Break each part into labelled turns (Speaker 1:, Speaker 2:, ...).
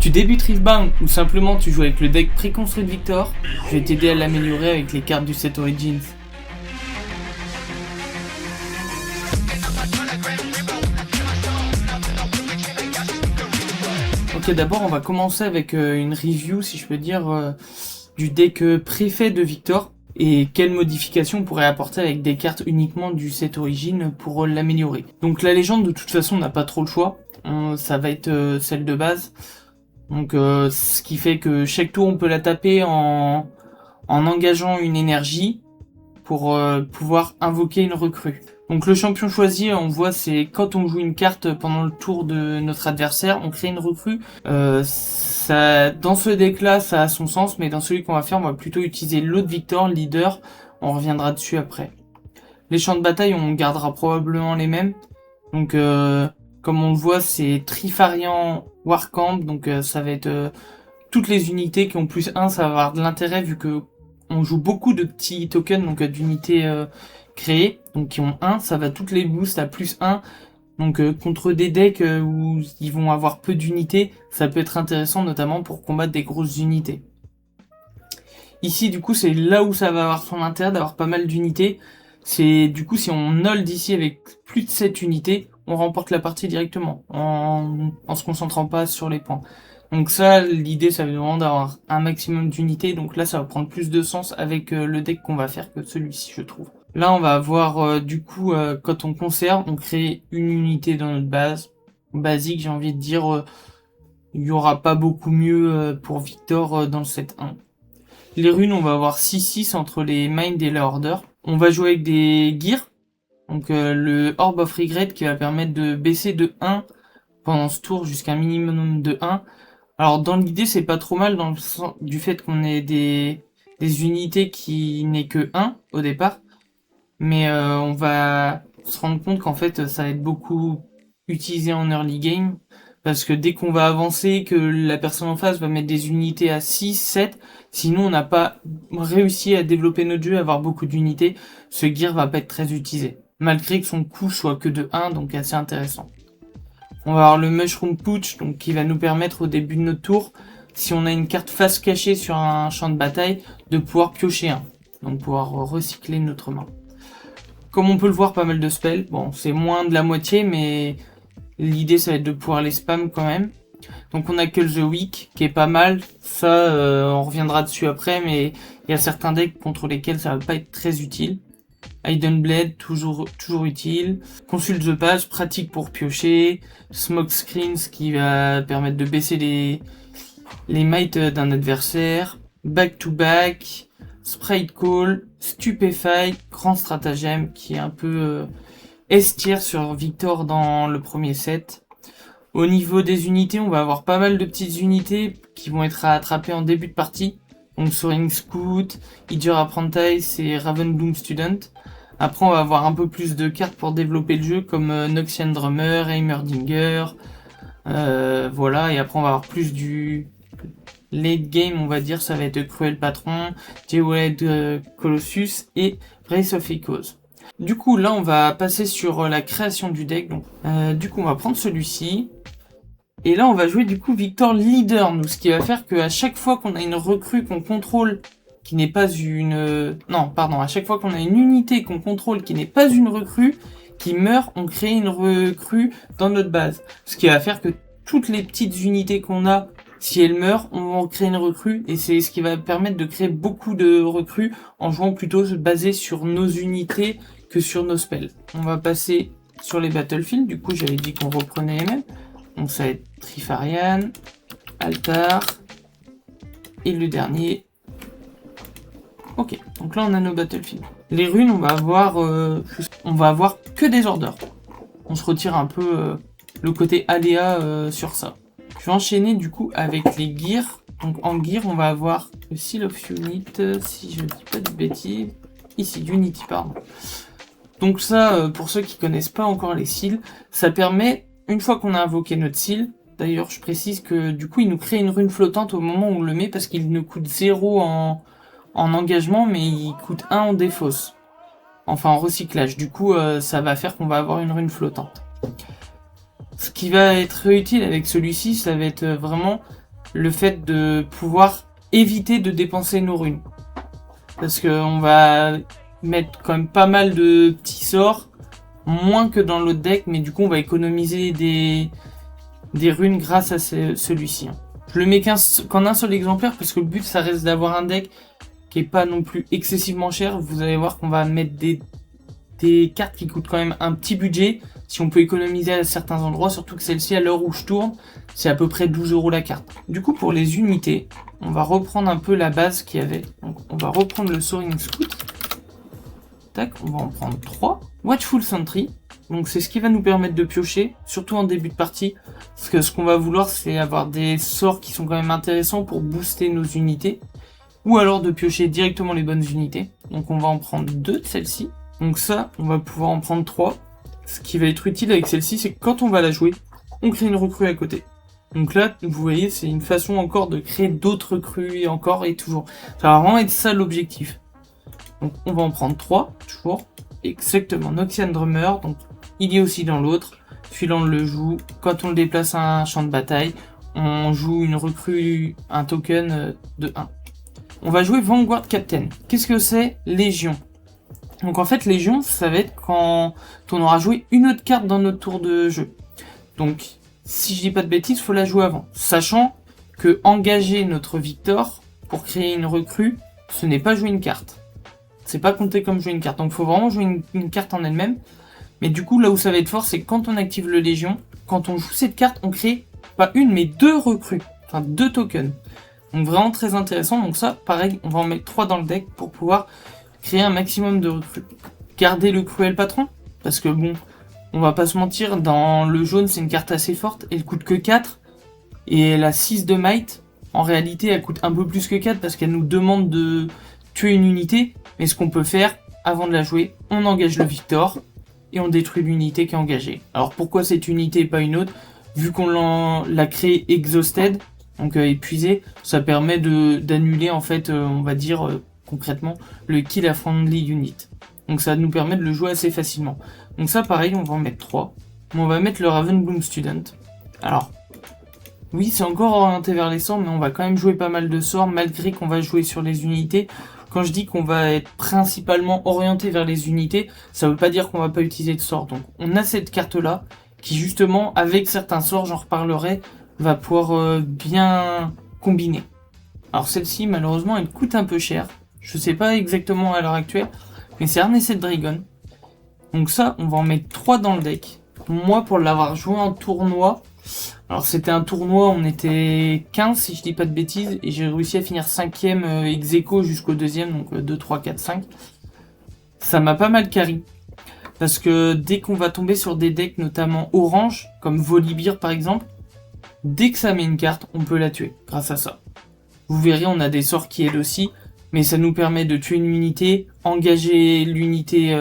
Speaker 1: Tu débutes Riftbound ou simplement tu joues avec le deck préconstruit de Victor, je vais t'aider à l'améliorer avec les cartes du set Origins. Ok, d'abord on va commencer avec une review, si je peux dire, du deck préfet de Victor et quelles modifications on pourrait apporter avec des cartes uniquement du set Origin pour l'améliorer. Donc la légende, de toute façon, on n'a pas trop le choix, ça va être celle de base. Donc ce qui fait que chaque tour on peut la taper en engageant une énergie pour pouvoir invoquer une recrue. Donc le champion choisi, on voit, c'est quand on joue une carte pendant le tour de notre adversaire, on crée une recrue. Ça, dans ce deck là ça a son sens, mais dans celui qu'on va faire, on va plutôt utiliser l'autre Victor, leader, on reviendra dessus après. Les champs de bataille, on gardera probablement les mêmes. Donc comme on le voit, c'est Trifarian Warcamp, donc ça va être toutes les unités qui ont plus 1, ça va avoir de l'intérêt vu que on joue beaucoup de petits tokens, donc d'unités créées, donc qui ont 1, ça va toutes les boosts à plus 1, donc contre des decks où ils vont avoir peu d'unités, ça peut être intéressant notamment pour combattre des grosses unités. Ici du coup c'est là où ça va avoir son intérêt d'avoir pas mal d'unités, c'est du coup si on hold ici avec plus de 7 unités, on remporte la partie directement, en se concentrant pas sur les points. Donc ça, l'idée, ça va vraiment d'avoir un maximum d'unités, donc là, ça va prendre plus de sens avec le deck qu'on va faire que celui-ci, je trouve. Là, on va avoir, du coup, quand on conserve, on crée une unité dans notre base. Basique, j'ai envie de dire, il y aura pas beaucoup mieux pour Victor dans le set 1. Les runes, on va avoir 6-6 entre les Mind et les Order. On va jouer avec des gears. Donc le Orb of Regret qui va permettre de baisser de 1 pendant ce tour jusqu'à un minimum de 1. Alors dans l'idée c'est pas trop mal dans le sens du fait qu'on ait des unités qui n'est que 1 au départ. Mais on va se rendre compte qu'en fait ça va être beaucoup utilisé en early game. Parce que dès qu'on va avancer, que la personne en face va mettre des unités à 6, 7, sinon on n'a pas réussi à développer notre jeu, à avoir beaucoup d'unités, ce gear va pas être très utilisé. Malgré que son coût soit que de 1, donc assez intéressant. On va avoir le Mushroom Pooch, donc qui va nous permettre au début de notre tour, si on a une carte face cachée sur un champ de bataille, de pouvoir piocher un. Donc pouvoir recycler notre main. Comme on peut le voir, pas mal de spells. Bon, c'est moins de la moitié, mais l'idée ça va être de pouvoir les spam quand même. Donc on a Call the Weak, qui est pas mal. Ça, on reviendra dessus après, mais il y a certains decks contre lesquels ça va pas être très utile. Hidden Blade, toujours utile. Consult the Page, pratique pour piocher. Smoke Screens, qui va permettre de baisser les might d'un adversaire. Back to Back. Sprite Call. Stupefy. Grand stratagème, qui est un peu S-tier sur Victor dans le premier set. Au niveau des unités, on va avoir pas mal de petites unités qui vont être à attraper en début de partie. Donc Soaring Scout, Idiot Apprentice et Ravenbloom Student. Après, on va avoir un peu plus de cartes pour développer le jeu, comme Noxian Drummer, Heimerdinger, voilà. Et après, on va avoir plus du late game, on va dire, ça va être Cruel Patron, Jeweled Colossus et Race of Echoes. Du coup, là, on va passer sur la création du deck. Donc, du coup, on va prendre celui-ci. Et là, on va jouer du coup Victor Leader, nous, ce qui va faire qu'à chaque fois qu'on a une recrue qu'on contrôle, qui n'est pas une... Non, pardon, à chaque fois qu'on a une unité qu'on contrôle qui n'est pas une recrue, qui meurt, on crée une recrue dans notre base. Ce qui va faire que toutes les petites unités qu'on a, si elles meurent, on va créer une recrue, et c'est ce qui va permettre de créer beaucoup de recrues en jouant plutôt basé sur nos unités que sur nos spells. On va passer sur les battlefields, du coup j'avais dit qu'on reprenait les mêmes. Donc ça va être Trifarian, Altar, et le dernier. Ok, donc là on a nos battlefields. Les runes, on va avoir que des orders. On se retire un peu le côté aléa sur ça. Je vais enchaîner du coup avec les gears. Donc en gear, on va avoir le Seal of Unit, si je ne dis pas de bêtises. Ici, Unity, pardon. Donc ça, pour ceux qui connaissent pas encore les seals, ça permet, une fois qu'on a invoqué notre seal, d'ailleurs je précise que du coup il nous crée une rune flottante au moment où on le met parce qu'il ne coûte 0 en engagement, mais il coûte 1 en défausse. Enfin en recyclage. Du coup ça va faire qu'on va avoir une rune flottante. Ce qui va être utile avec celui-ci, ça va être vraiment le fait de pouvoir éviter de dépenser nos runes. Parce que on va mettre quand même pas mal de petits sorts, moins que dans l'autre deck, mais du coup on va économiser des runes grâce à celui-ci. Je le mets qu'en un seul exemplaire parce que le but ça reste d'avoir un deck qui est pas non plus excessivement cher. Vous allez voir qu'on va mettre des cartes qui coûtent quand même un petit budget, si on peut économiser à certains endroits, surtout que celle-ci à l'heure où je tourne, c'est à peu près 12 € la carte. Du coup pour les unités, on va reprendre un peu la base qu'il y avait. Donc on va reprendre le Soaring Scout. Tac, on va en prendre 3. Watchful Sentry, donc c'est ce qui va nous permettre de piocher, surtout en début de partie, parce que ce qu'on va vouloir c'est avoir des sorts qui sont quand même intéressants pour booster nos unités, ou alors de piocher directement les bonnes unités. Donc on va en prendre 2 de celle-ci. Donc ça, on va pouvoir en prendre 3. Ce qui va être utile avec celle-ci, c'est que quand on va la jouer, on crée une recrue à côté. Donc là, vous voyez, c'est une façon encore de créer d'autres recrues et encore et toujours. Ça va vraiment être ça l'objectif. Donc on va en prendre 3, toujours. Exactement, Noxian Drummer. Donc il y est aussi dans l'autre. Celui-là on le joue. Quand on le déplace à un champ de bataille, on joue une recrue, un token de 1. On va jouer Vanguard Captain. Qu'est-ce que c'est? Légion. Donc en fait, Légion, ça va être quand on aura joué une autre carte dans notre tour de jeu. Donc, si je dis pas de bêtises, faut la jouer avant. Sachant que engager notre Victor pour créer une recrue, ce n'est pas jouer une carte. C'est pas compté comme jouer une carte. Donc il faut vraiment jouer une carte en elle-même. Mais du coup, là où ça va être fort, c'est quand on active le Légion, quand on joue cette carte, on crée pas une, mais 2 recrues. Enfin, 2 tokens. Donc vraiment très intéressant. Donc ça, pareil, on va en mettre 3 dans le deck pour pouvoir créer un maximum de recrues. Garder le Cruel Patron, parce que bon, on va pas se mentir, dans le jaune c'est une carte assez forte, elle coûte que 4, et elle a 6 de might. En réalité elle coûte un peu plus que 4 parce qu'elle nous demande de tuer une unité, mais ce qu'on peut faire, avant de la jouer, on engage le Victor, et on détruit l'unité qui est engagée. Alors pourquoi cette unité et pas une autre? Vu qu'on l'a créée exhausted, donc épuisée, ça permet d'annuler en fait, on va dire concrètement, le kill à friendly unit. Donc ça nous permet de le jouer assez facilement. Donc ça pareil, on va en mettre 3. On va mettre le Ravenbloom Student. Alors, oui c'est encore orienté vers les sorts, mais on va quand même jouer pas mal de sorts, malgré qu'on va jouer sur les unités. Quand je dis qu'on va être principalement orienté vers les unités, ça veut pas dire qu'on va pas utiliser de sorts. Donc on a cette carte là, qui justement, avec certains sorts, j'en reparlerai, va pouvoir bien combiner. Alors celle-ci, malheureusement, elle coûte un peu cher. Je sais pas exactement à l'heure actuelle, mais c'est Harnessed Dragon. Donc ça, on va en mettre 3 dans le deck. Moi, pour l'avoir joué en tournoi, alors c'était un tournoi, on était 15 si je dis pas de bêtises, et j'ai réussi à finir 5ème ex aequo jusqu'au 2ème, donc 2, 3, 4, 5. Ça m'a pas mal carry. Parce que dès qu'on va tomber sur des decks, notamment orange, comme Volibear par exemple, dès que ça met une carte, on peut la tuer grâce à ça. Vous verrez, on a des sorts qui aident aussi, mais ça nous permet de tuer une unité, engager l'unité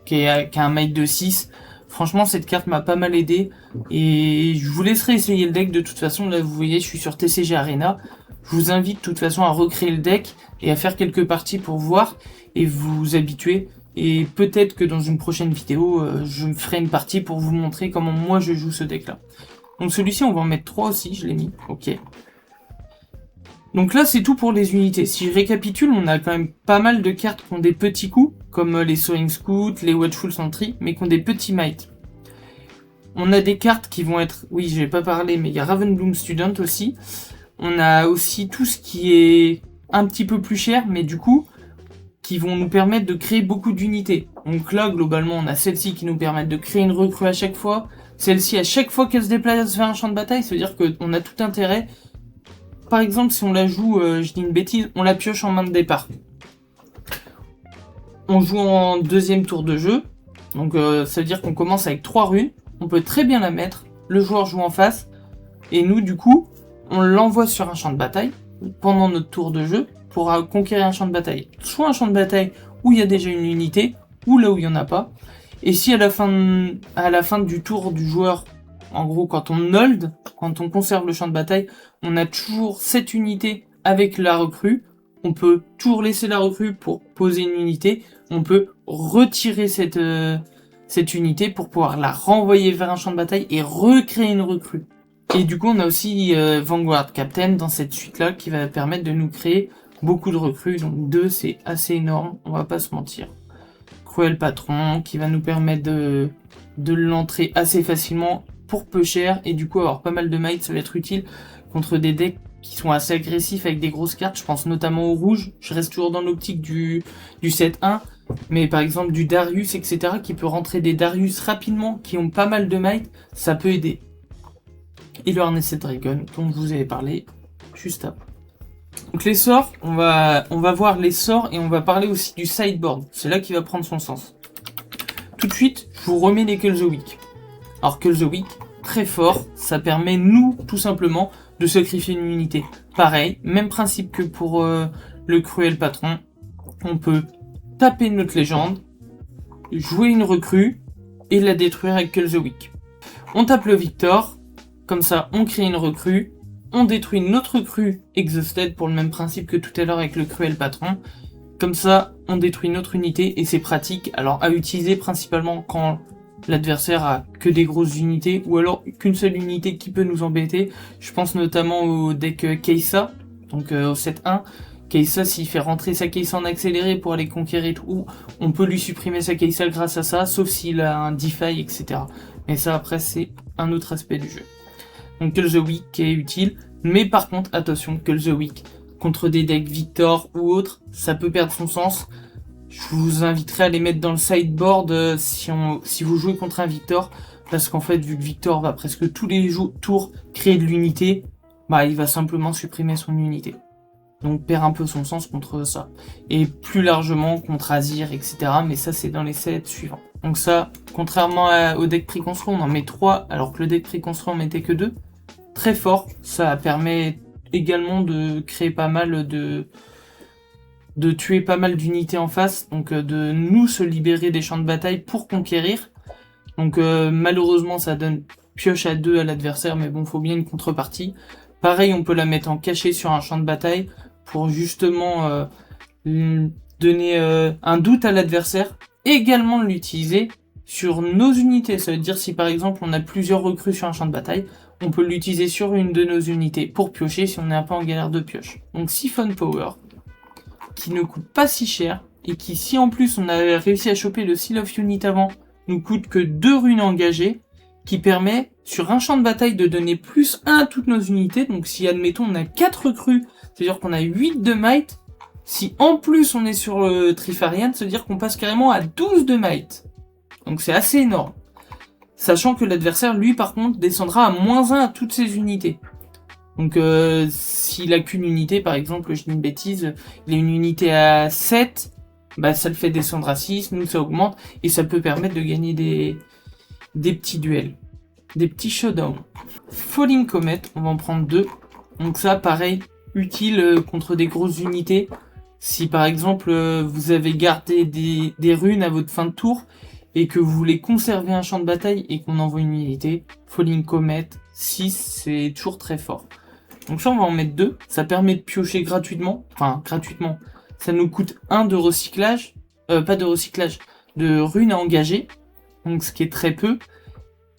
Speaker 1: qui a un might de 6. Franchement, cette carte m'a pas mal aidé, et je vous laisserai essayer le deck de toute façon. Là, vous voyez, je suis sur TCG Arena. Je vous invite de toute façon à recréer le deck et à faire quelques parties pour voir et vous habituer. Et peut-être que dans une prochaine vidéo, je me ferai une partie pour vous montrer comment moi je joue ce deck-là. Donc celui-ci, on va en mettre 3 aussi, je l'ai mis, ok. Donc là, c'est tout pour les unités. Si je récapitule, on a quand même pas mal de cartes qui ont des petits coups, comme les Soaring Scout, les Watchful Sentry, mais qui ont des petits might. On a des cartes qui vont être... Oui, je vais pas parler, mais il y a Ravenbloom Student aussi. On a aussi tout ce qui est un petit peu plus cher, mais du coup, qui vont nous permettre de créer beaucoup d'unités. Donc là, globalement, on a celle-ci qui nous permet de créer une recrue à chaque fois. Celle-ci, à chaque fois qu'elle se déplace vers un champ de bataille, ça veut dire qu'on a tout intérêt. Par exemple, si on la joue, je dis une bêtise, on la pioche en main de départ. On joue en deuxième tour de jeu. Donc ça veut dire qu'on commence avec 3 runes. On peut très bien la mettre. Le joueur joue en face. Et nous, du coup, on l'envoie sur un champ de bataille pendant notre tour de jeu pour conquérir un champ de bataille. Soit un champ de bataille où il y a déjà une unité, ou là où il n'y en a pas. Et si à la fin du tour du joueur, en gros quand on hold, quand on conserve le champ de bataille, on a toujours cette unité avec la recrue. On peut toujours laisser la recrue pour poser une unité. On peut retirer cette unité pour pouvoir la renvoyer vers un champ de bataille et recréer une recrue. Et du coup, on a aussi Vanguard Captain dans cette suite-là qui va permettre de nous créer beaucoup de recrues. Donc 2, c'est assez énorme, on va pas se mentir. Cruel Patron qui va nous permettre de l'entrer assez facilement pour peu cher. Et du coup, avoir pas mal de might, ça va être utile contre des decks qui sont assez agressifs avec des grosses cartes. Je pense notamment au rouge. Je reste toujours dans l'optique du 7-1. Mais par exemple du Darius, etc. qui peut rentrer des Darius rapidement, qui ont pas mal de might, ça peut aider. Et le Harnessed Dragon, dont je vous avais parlé juste après. Donc les sorts, on va voir les sorts et on va parler aussi du sideboard. C'est là qu'il va prendre son sens. Tout de suite, je vous remets les Call the Weak. Alors Call the Weak, très fort, ça permet nous, tout simplement, de sacrifier une unité. Pareil, même principe que pour le Cruel Patron. On peut taper notre légende, jouer une recrue et la détruire avec Call the Weak. On tape le Victor, comme ça on crée une recrue, on détruit notre recrue Exhausted pour le même principe que tout à l'heure avec le Cruel Patron. Comme ça on détruit notre unité et c'est pratique, alors à utiliser principalement quand l'adversaire a que des grosses unités ou alors qu'une seule unité qui peut nous embêter. Je pense notamment au deck Kai'Sa, donc au 7-1. Kai'Sa, s'il fait rentrer sa Kai'Sa en accéléré pour aller conquérir tout, on peut lui supprimer sa Kai'Sa grâce à ça, sauf s'il a un Defy, etc. Mais ça, après, c'est un autre aspect du jeu. Donc Call the Weak qui est utile, mais par contre, attention, Call the Weak, contre des decks Victor ou autres, ça peut perdre son sens. Je vous inviterai à les mettre dans le sideboard si vous jouez contre un Victor, parce qu'en fait, vu que Victor va presque tous les tours créer de l'unité, bah il va simplement supprimer son unité. Donc perd un peu son sens contre ça. Et plus largement contre Azir, etc. Mais ça, c'est dans les sets suivants. Donc ça, contrairement au deck préconstruit, on en met 3, alors que le deck préconstruit en mettait que 2. Très fort, ça permet également de créer pas mal de tuer pas mal d'unités en face, donc de nous se libérer des champs de bataille pour conquérir. Donc malheureusement, ça donne pioche à 2 à l'adversaire, mais bon, faut bien une contrepartie. Pareil, on peut la mettre en cachet sur un champ de bataille pour justement donner un doute à l'adversaire, et également l'utiliser sur nos unités. Ça veut dire si par exemple on a plusieurs recrues sur un champ de bataille, on peut l'utiliser sur une de nos unités pour piocher si on est un peu en galère de pioche. Donc Siphon Power, qui ne coûte pas si cher, et qui si en plus on avait réussi à choper le Seal of Unit avant, nous coûte que 2 runes engagées, qui permet sur un champ de bataille de donner plus 1 à toutes nos unités. Donc si admettons on a 4 recrues, c'est-à-dire qu'on a 8 de might, si en plus on est sur le Trifarian, c'est-à-dire qu'on passe carrément à 12 de might. Donc c'est assez énorme. Sachant que l'adversaire, lui, par contre, descendra à -1 à toutes ses unités. Donc s'il a qu'une unité, par exemple, je dis une bêtise, il a une unité à 7, bah ça le fait descendre à 6, nous ça augmente, et ça peut permettre de gagner des petits duels, des petits showdowns. Falling Comet, on va en prendre 2. Donc ça, pareil, utile contre des grosses unités. Si par exemple vous avez gardé des runes à votre fin de tour, et que vous voulez conserver un champ de bataille et qu'on envoie une unité, Falling Comet 6, c'est toujours très fort. Donc ça, on va en mettre 2. Ça permet de piocher gratuitement. Enfin, gratuitement. Ça nous coûte 1 de recyclage. Pas de recyclage. De runes à engager. Donc ce qui est très peu.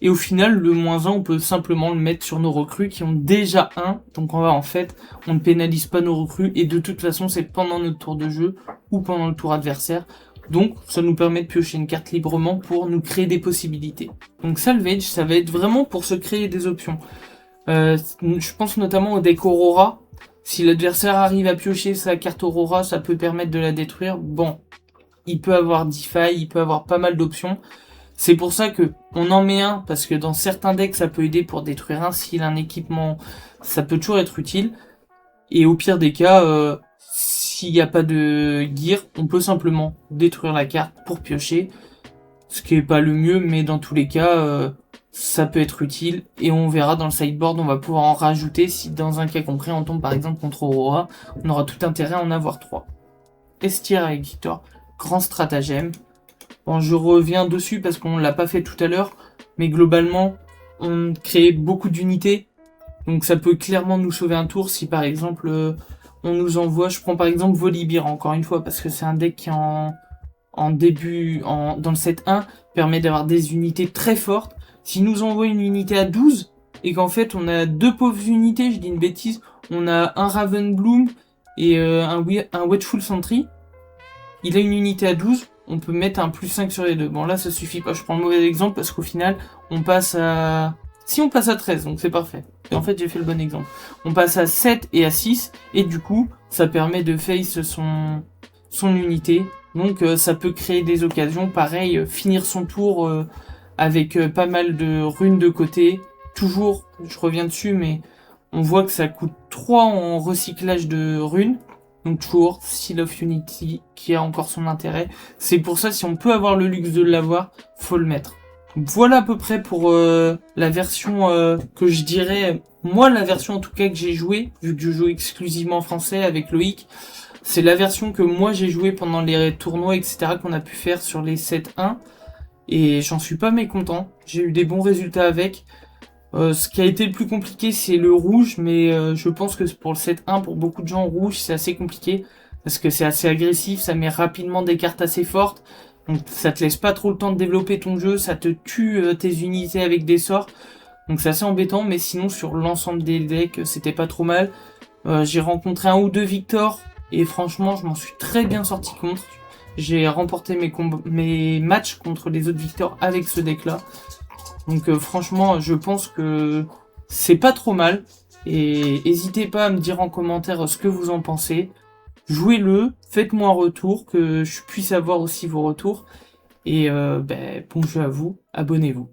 Speaker 1: Et au final, le -1, on peut simplement le mettre sur nos recrues qui ont déjà 1. Donc en fait, on ne pénalise pas nos recrues. Et de toute façon, c'est pendant notre tour de jeu ou pendant le tour adversaire. Donc ça nous permet de piocher une carte librement pour nous créer des possibilités. Donc Salvage, ça va être vraiment pour se créer des options. Je pense notamment au deck Aurora. Si l'adversaire arrive à piocher sa carte Aurora, ça peut permettre de la détruire. Bon, il peut avoir Defy, il peut avoir pas mal d'options. C'est pour ça que on en met un, parce que dans certains decks, ça peut aider pour détruire un. S'il a un équipement, ça peut toujours être utile. Et au pire des cas, s'il n'y a pas de gear, on peut simplement détruire la carte pour piocher. Ce qui est pas le mieux, mais dans tous les cas, ça peut être utile. Et on verra dans le sideboard, on va pouvoir en rajouter. Si dans un cas concret, on tombe par exemple contre Aurora, on aura tout intérêt à en avoir 3. Estier avec Victor, grand stratagème. Bon, je reviens dessus parce qu'on l'a pas fait tout à l'heure, mais globalement, on crée beaucoup d'unités. Donc ça peut clairement nous sauver un tour si par exemple on nous envoie, je prends par exemple Volibear encore une fois parce que c'est un deck qui dans le set 1 permet d'avoir des unités très fortes. S'il nous envoie une unité à 12 et qu'en fait on a deux pauvres unités, je dis une bêtise, on a un Ravenbloom et un Watchful Sentry, il a une unité à 12, on peut mettre un +5 sur les deux. Bon là ça suffit pas, je prends le mauvais exemple parce qu'au final on passe à... Si on passe à 13, donc c'est parfait. Et en fait j'ai fait le bon exemple. On passe à 7 et à 6, et du coup ça permet de face son unité. Donc ça peut créer des occasions, pareil, finir son tour avec pas mal de runes de côté. Toujours, je reviens dessus, mais on voit que ça coûte 3 en recyclage de runes. Donc toujours, Seal of Unity qui a encore son intérêt. C'est pour ça, si on peut avoir le luxe de l'avoir, faut le mettre. Voilà à peu près pour la version que je dirais... Moi, la version en tout cas que j'ai jouée, vu que je joue exclusivement en français avec Loïc, c'est la version que moi j'ai jouée pendant les tournois, etc. qu'on a pu faire sur les 7-1. Et j'en suis pas mécontent. J'ai eu des bons résultats avec. Ce qui a été le plus compliqué, c'est le rouge, mais je pense que pour le 7-1, pour beaucoup de gens, rouge, c'est assez compliqué. Parce que c'est assez agressif, ça met rapidement des cartes assez fortes. Donc ça te laisse pas trop le temps de développer ton jeu, ça te tue tes unités avec des sorts. Donc c'est assez embêtant, mais sinon sur l'ensemble des decks, c'était pas trop mal. J'ai rencontré un ou deux Victor, et franchement, je m'en suis très bien sorti contre. J'ai remporté mes matchs contre les autres Victor avec ce deck-là. Donc franchement, je pense que c'est pas trop mal. Et n'hésitez pas à me dire en commentaire ce que vous en pensez. Jouez-le, faites-moi un retour, que je puisse avoir aussi vos retours. Et bon jeu à vous, abonnez-vous.